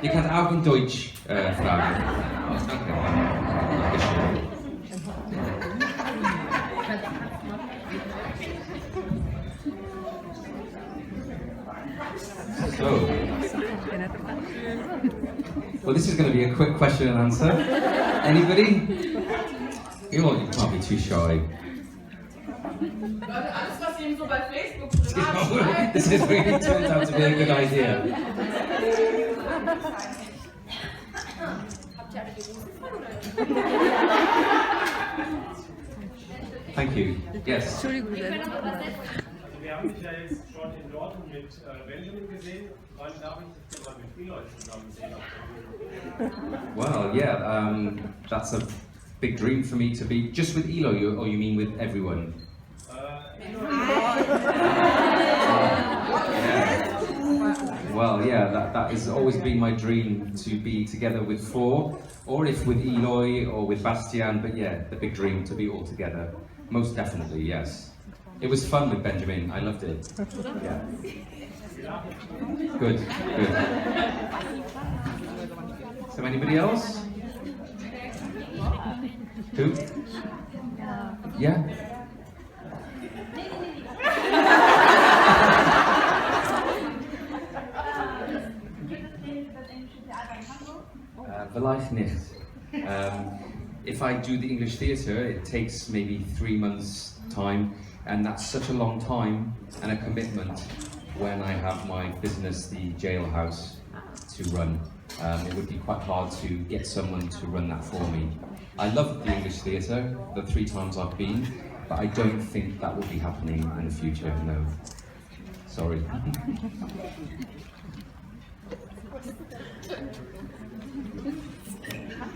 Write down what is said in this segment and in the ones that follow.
Ihr könnt auch in Deutsch fragen. Oh, danke. Dankeschön. So, well, this is going to be a quick question and answer. Anybody? You can't be too shy. Alles, was ihm so bei Facebook privat This has really turned out to be a good idea. Thank you. Yes. Wir haben dich ja jetzt schon in Dortmund mit Benjamin gesehen. Wann darf ich dich mal mit Eloy zusammen sehen? Well, yeah, that's a big dream for me to be just with Eloy, or you mean with everyone? Well, yeah, that has always been my dream, to be together with four, or if with Eloy or with Bastian, but yeah, the big dream to be all together. Most definitely, yes. It was fun with Benjamin, I loved it. Yeah. Good, good. So anybody else? Who? Yeah? Vielleicht nicht. If I do the English theatre, it takes maybe 3 months' time, and that's such a long time and a commitment when I have my business, the Jailhouse, to run. It would be quite hard to get someone to run that for me. I love the English theatre, the 3 times I've been, but I don't think that will be happening in the future, no. Sorry.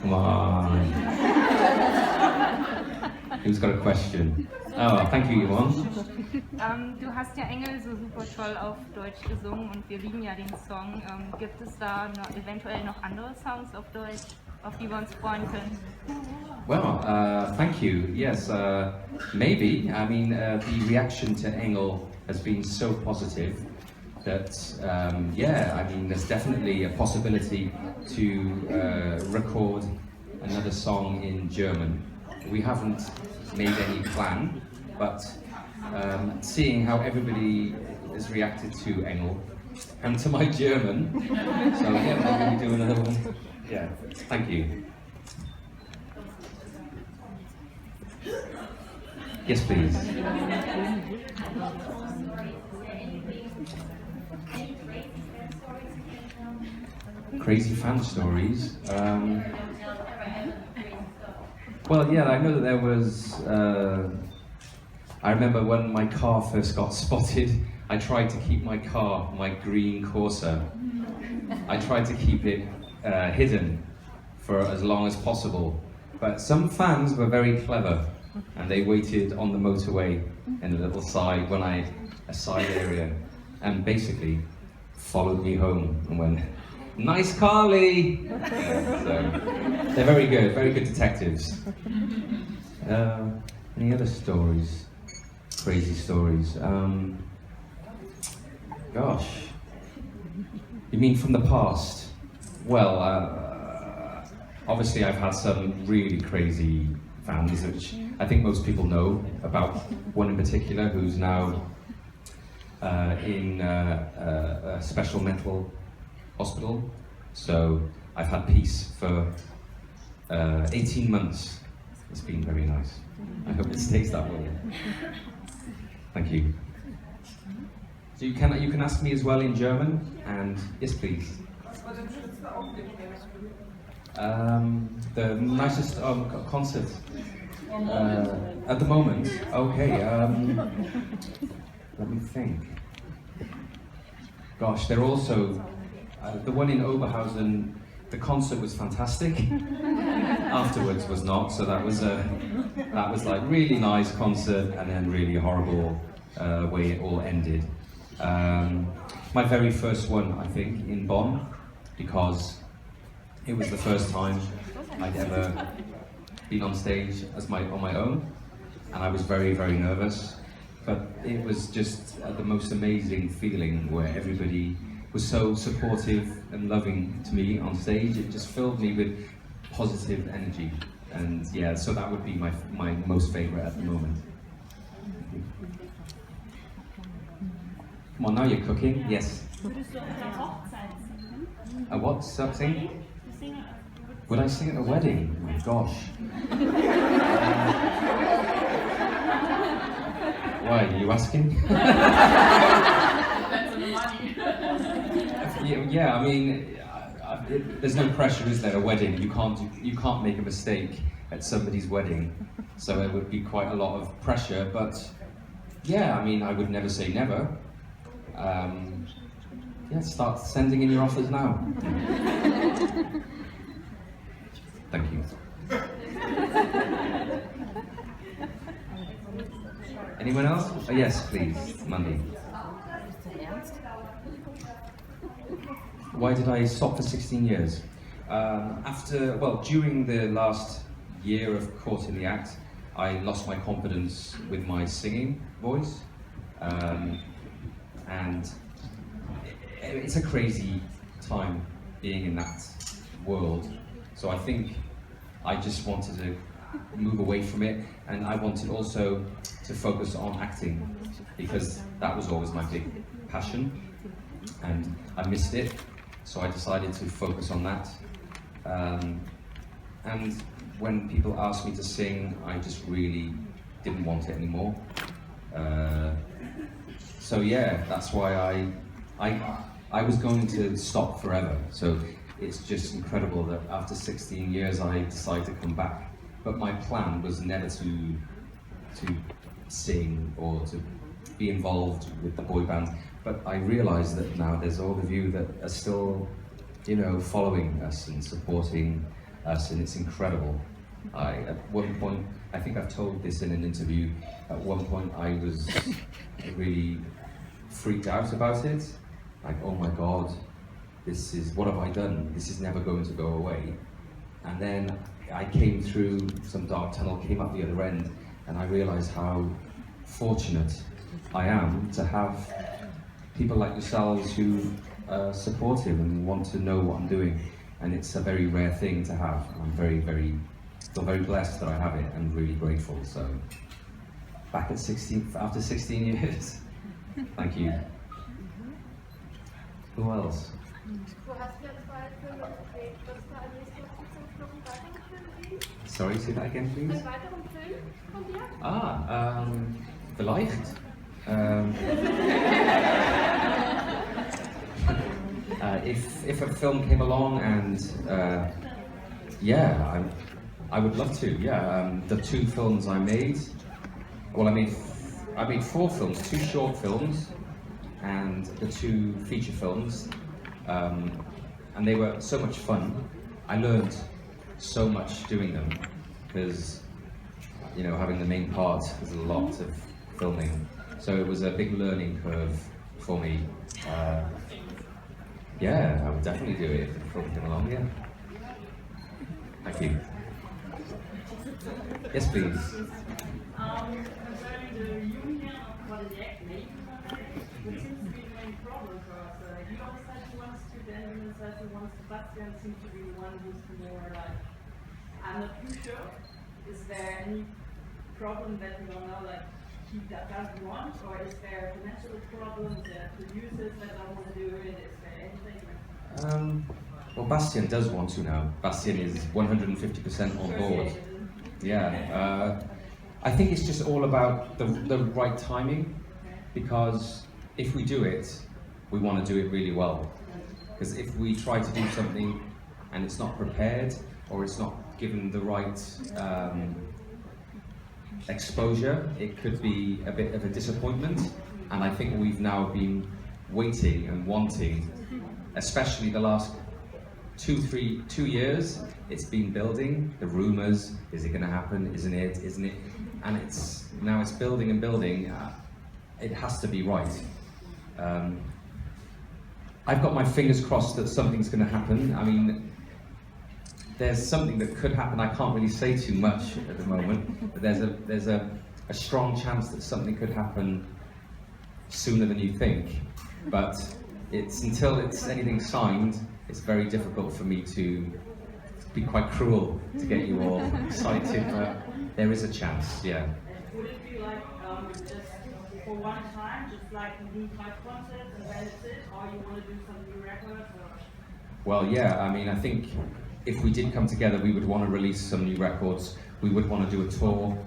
Come on. Who's got a question? Oh, thank you, Yvonne. Du hast ja Engel so super toll auf Deutsch gesungen und wir lieben ja den Song. Gibt es da eventuell noch andere Songs auf Deutsch, auf die wir uns freuen können? Well, thank you. Yes, maybe. I mean, the reaction to Engel has been so positive that, yeah, I mean, there's definitely a possibility to record another song in German. We haven't made any plan, but seeing how everybody has reacted to Engel and to my German, so yeah, maybe we do another one. Yeah, thank you. Yes, please. Crazy fan stories. Well, yeah, I know that there was. I remember when my car first got spotted, I tried to keep my car, my green Corsa, I tried to keep it hidden for as long as possible. But some fans were very clever, and they waited on the motorway in a little side, a side area, and basically followed me home and went, "Nice car, Lee!" Yeah, so they're very good detectives. Any other stories? Crazy stories? Gosh. You mean from the past? Well, obviously I've had some really crazy fans, which I think most people know about. One in particular who's now in a special mental hospital. So I've had peace for 18 months. It's been very nice. I hope it stays that way. Thank you. So you can ask me as well in German, and yes, please. The nicest concert at the moment. Okay. Let me think. Gosh, they're also the one in Oberhausen. The concert was fantastic. Afterwards was not. So that was like really nice concert, and then really horrible way it all ended. My very first one, I think, in Bonn, because it was the first time I'd ever been on stage on my own, and I was very, very nervous. But it was just the most amazing feeling where everybody was so supportive and loving to me on stage. It just filled me with positive energy. And yeah, so that would be my most favorite at the moment. Come on, now you're cooking. Yes. A what? Something? Would I sing at a wedding? Oh my gosh. Why, are you asking? That's on the money. Yeah, I mean, there's no pressure, is there? A wedding, you can't make a mistake at somebody's wedding, so it would be quite a lot of pressure. But yeah, I mean, I would never say never. Yeah, start sending in your offers now. Thank you. Anyone else? Oh, yes, please, Mandy. Why did I stop for 16 years? During the last year of Caught in the Act, I lost my confidence with my singing voice. And it's a crazy time being in that world. So I think I just wanted to move away from it, and I wanted also to focus on acting, because that was always my big passion, and I missed it. So I decided to focus on that. And when people asked me to sing, I just really didn't want it anymore. So yeah, that's why I was going to stop forever. So it's just incredible that after 16 years I decided to come back. But my plan was never to sing or to be involved with the boy band. But I realised that now there's all of you that are still, you know, following us and supporting us, and it's incredible. At one point, I think I've told this in an interview, at one point I was really freaked out about it. Like, oh my God, what have I done? This is never going to go away. And then I came through some dark tunnel, came up the other end, and I realised how fortunate I am to have people like yourselves who are supportive and want to know what I'm doing. And it's a very rare thing to have. I'm still very blessed that I have it, and really grateful. So, back at 16, after 16 years. Thank you. Who else? Du hast ja 2 Filme gedreht. Was war als nächstes noch einen weiteren Film sehen? Sorry, say that again, please. Einen weiteren Film von dir? Vielleicht. If a film came along, and yeah, I would love to. Yeah, the 2 films I made. Well, I made 4 films, 2 short films, and the 2 feature films, and they were so much fun. I learned so much doing them, because, you know, having the main part was a lot of filming, so it was a big learning curve for me. Yeah, I would definitely do it if the film came along. Yeah. Thank you. Yes, please. Concerning the union of project making, which seems to be the main problem for us. He always said he wants to, Benjamin says he wants to, Bastian seems to be the one who's more like, I'm not too sure. Is there any problem that you don't know, like, he doesn't want, or is there financial problems, there are producers that don't want to do it, is there anything? Well, Bastian does want to now. Bastian is 150% on board. Yeah, I think it's just all about the right timing, because if we do it, we want to do it really well. Because if we try to do something and it's not prepared, or it's not given the right exposure, it could be a bit of a disappointment. And I think we've now been waiting and wanting, especially the last 2 years, it's been building, the rumours, is it going to happen, isn't it, and it's building and building. It has to be right. I've got my fingers crossed that something's going to happen. I mean, there's something that could happen. I can't really say too much at the moment, but there's a strong chance that something could happen sooner than you think. But it's until it's anything signed, it's very difficult for me to be quite cruel to get you all excited, but there is a chance, yeah. Would it be like just for one time, just like you do 5 concerts and then it's it, or you want to do some new records? Or? Well, yeah, I mean, I think if we did come together, we would want to release some new records. We would want to do a tour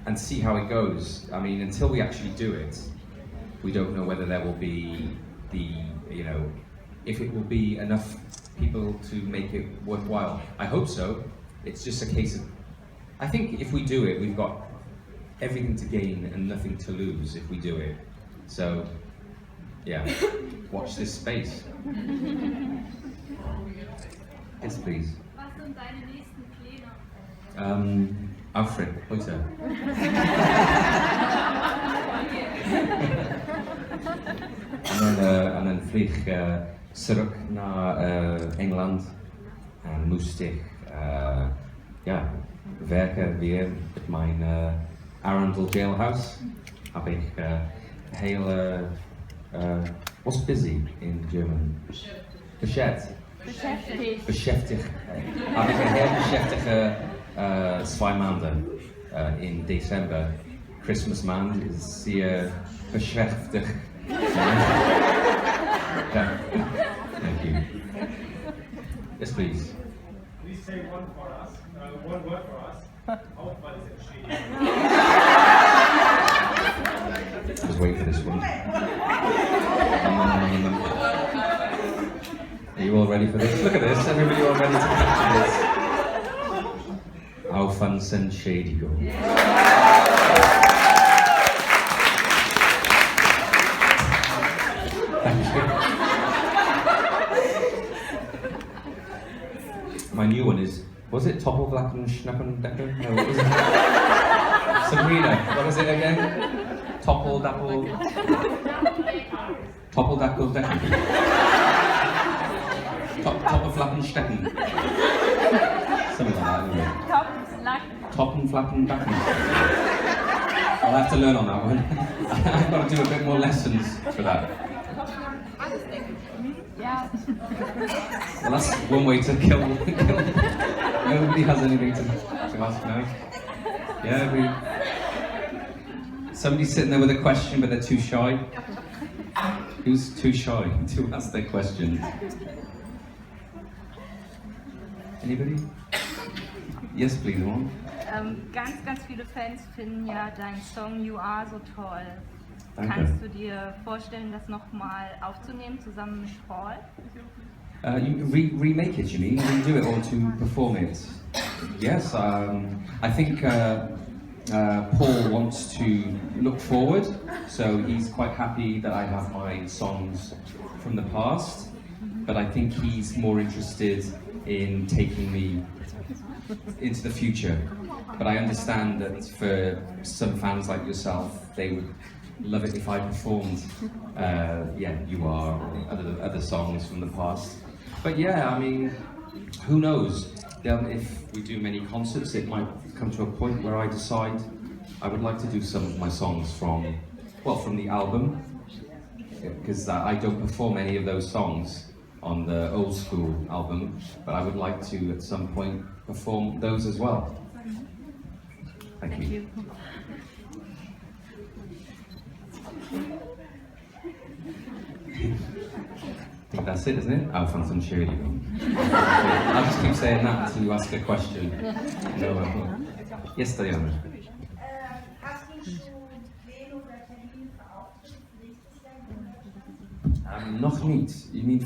and see how it goes. I mean, until we actually do it, we don't know whether there will be if it will be enough people to make it worthwhile. I hope so. It's just a case of, I think if we do it, we've got everything to gain and nothing to lose if we do it. So, yeah, watch this space. Yes, please. Was sind deine nächsten Pläne? Alfred, heute. En dan vlieg ik terug naar Engeland en moest ik werken weer met mijn Arundel Jailhouse. Heb ik hele what's busy in German? Beschäftigt. Heb ik een heel beschäftige 2 maanden in december. Christmas maand is zeer beschäftigd. Thank you. Yes, please. Please say one word for us. Aufwand is entschädigt. Just wait for this one. Are you all ready for this? Look at this, everybody all ready to catch this. Aufwandsentschädigung. My new one is, was it Toppelblacken Schnappendecker? No, what was it? Sabrina, what was it again? Toppeldappel... Toppeldappeldecker. Toppelflappenstecken. Something like that, anyway. Toppenflappendecken. I'll have to learn on that one. I've got to do a bit more lessons for that. Ja. Well, that's one way to kill. Nobody has anything to ask now. Yeah, somebody's sitting there with a question, but they're too shy. Who's too shy to ask their question? Anybody? Yes, please, one. Ganz viele Fans finden ja deinen Song You Are so toll. Danke. Kannst du dir vorstellen, das nochmal aufzunehmen, zusammen mit Paul? You remake it, you mean? Redo it or to perform it? Yes, I think Paul wants to look forward, so he's quite happy that I have my songs from the past, but I think he's more interested in taking me into the future. But I understand that for some fans like yourself, they would love it if I performed, You Are, or other songs from the past. But yeah, I mean, who knows? If we do many concerts, it might come to a point where I decide I would like to do some of my songs from the album, because I don't perform any of those songs on the old school album, but I would like to at some point perform those as well. Thank you. I think that's it, isn't it? Aufwandsentschädigung. I'll just keep saying that until you ask a question. No, yes, Diana. Hast du schon Pläne oder Termine für Auftritte nächstes Jahr? Noch nicht. You mean,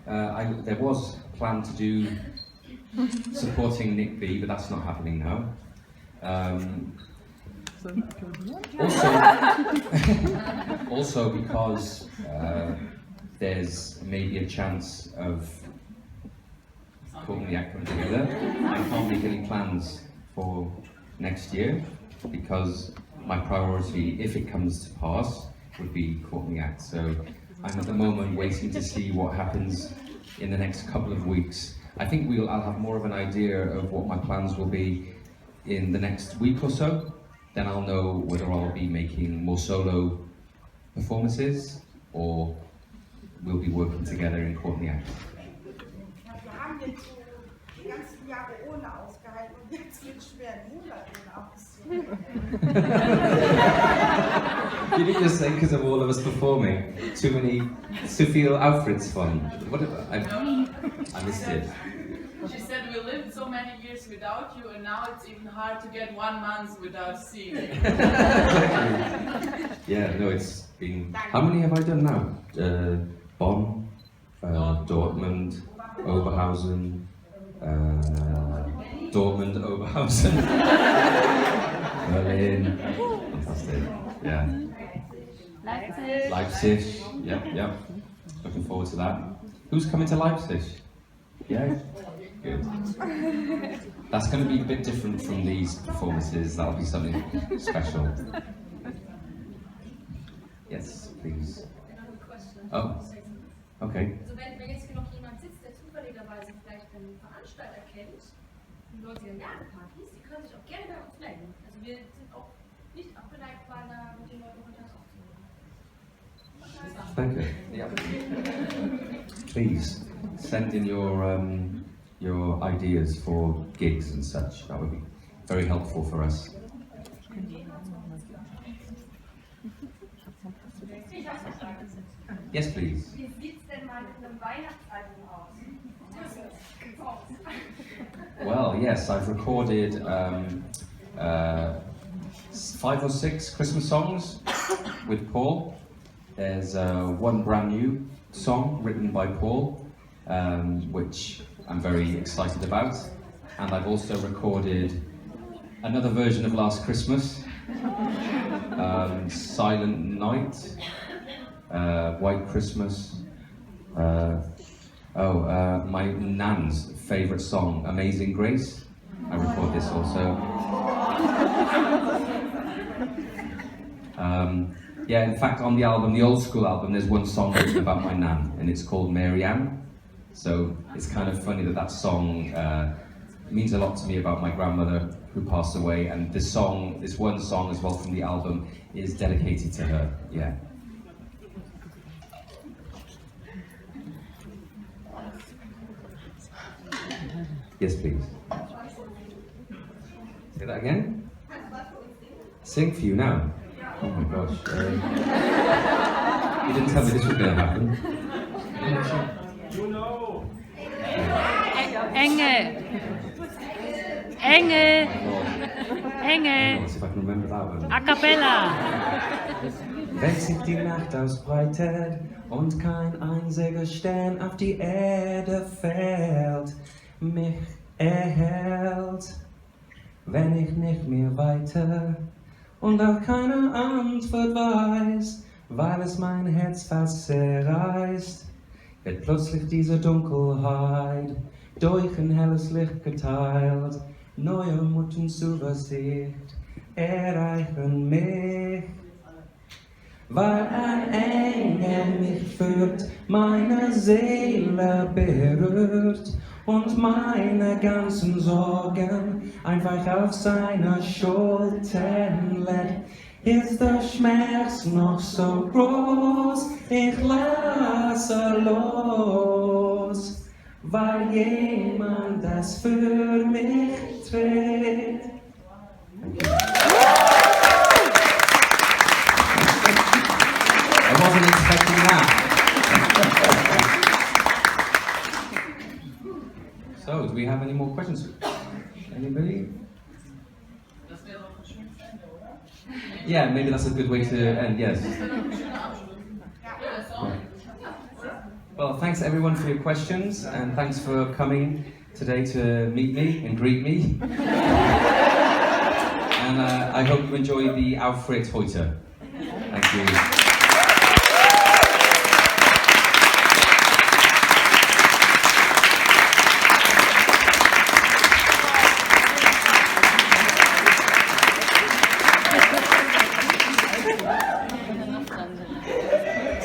there was a plan to do supporting Nick B, but that's not happening now. Also because there's maybe a chance of pulling the act together. I can't make any plans for next year because my priority, if it comes to pass, would be Courtney Act. So I'm at the moment waiting to see what happens in the next couple of weeks. I think I'll have more of an idea of what my plans will be in the next week or so. Then I'll know whether I'll be making more solo performances, or we'll be working together in Court the Act. Wir haben jetzt so die ganzen Jahre ohne ausgehalten und jetzt wird es schwer, einen Monat ohne auszuhalten. You didn't just say because of all of us performing, to feel Alfred's fun. What I missed it. She said we lived so many years without you, and now it's even hard to get 1 month without seeing you. Yeah, no, it's been. How many have I done now? Bonn, Dortmund, Oberhausen, Dortmund, Oberhausen, Berlin. Fantastic. Yeah. Leipzig. Yep. Looking forward to that. Who's coming to Leipzig? Yeah. Good. That's going to be a bit different from these performances. That'll be something special. Yes, please. Oh, okay. Also wenn jetzt hier noch jemand sitzt, der zufälligerweise vielleicht einen Veranstalter kennt, die 90er-Jahre-Partys, die können sich auch gerne bei uns melden. Also wir sind auch nicht abgeneigt, mal mit den Leuten Kontakt aufzunehmen. Thank you. Yeah. Please send in your ideas for gigs and such. That would be very helpful for us. Yes, please. Wie sieht es denn mal mit einem Weihnachtsalbum aus? Well, yes, I've recorded 5 or 6 Christmas songs with Paul. There's one brand new song written by Paul, which I'm very excited about. And I've also recorded another version of Last Christmas, Silent Night, White Christmas, my nan's favourite song, Amazing Grace. I record this also. Yeah, in fact, on the album, the old school album, there's one song written about my nan, and it's called Mary Ann. So it's kind of funny that song means a lot to me about my grandmother who passed away, and this one song as well from the album is dedicated to her. Yeah. Yes, please. Say that again? Sing for you now? Oh my gosh. You didn't tell me this was going to happen. You know. Engel! Let's see if I can remember that one. A cappella! Wenn sich die Nacht ausbreitet und kein einziger Stern auf die Erde fällt, mich erhält, wenn ich nicht mehr weiter und auch keine Antwort weiß, weil es mein Herz fast zerreißt, wird plötzlich diese Dunkelheit durch ein helles Licht geteilt, neue Mut und Zuversicht erreichen mich. Weil ein Engel mich führt, meine Seele berührt und meine ganzen Sorgen einfach auf seine Schultern lädt. Ist der Schmerz noch so groß, ich lasse los, weil jemand das für mich trägt. I wasn't expecting that. So, do we have any more questions? Anybody? Das wäre doch ein schönes Ende, oder? Yeah, maybe that's a good way to end, yes. Das wäre doch ein schöner Abschluss. Ja, das auch. Well, thanks everyone for your questions, and thanks for coming today to meet me and greet me. And I hope you enjoy the Alfred heute. Thank you.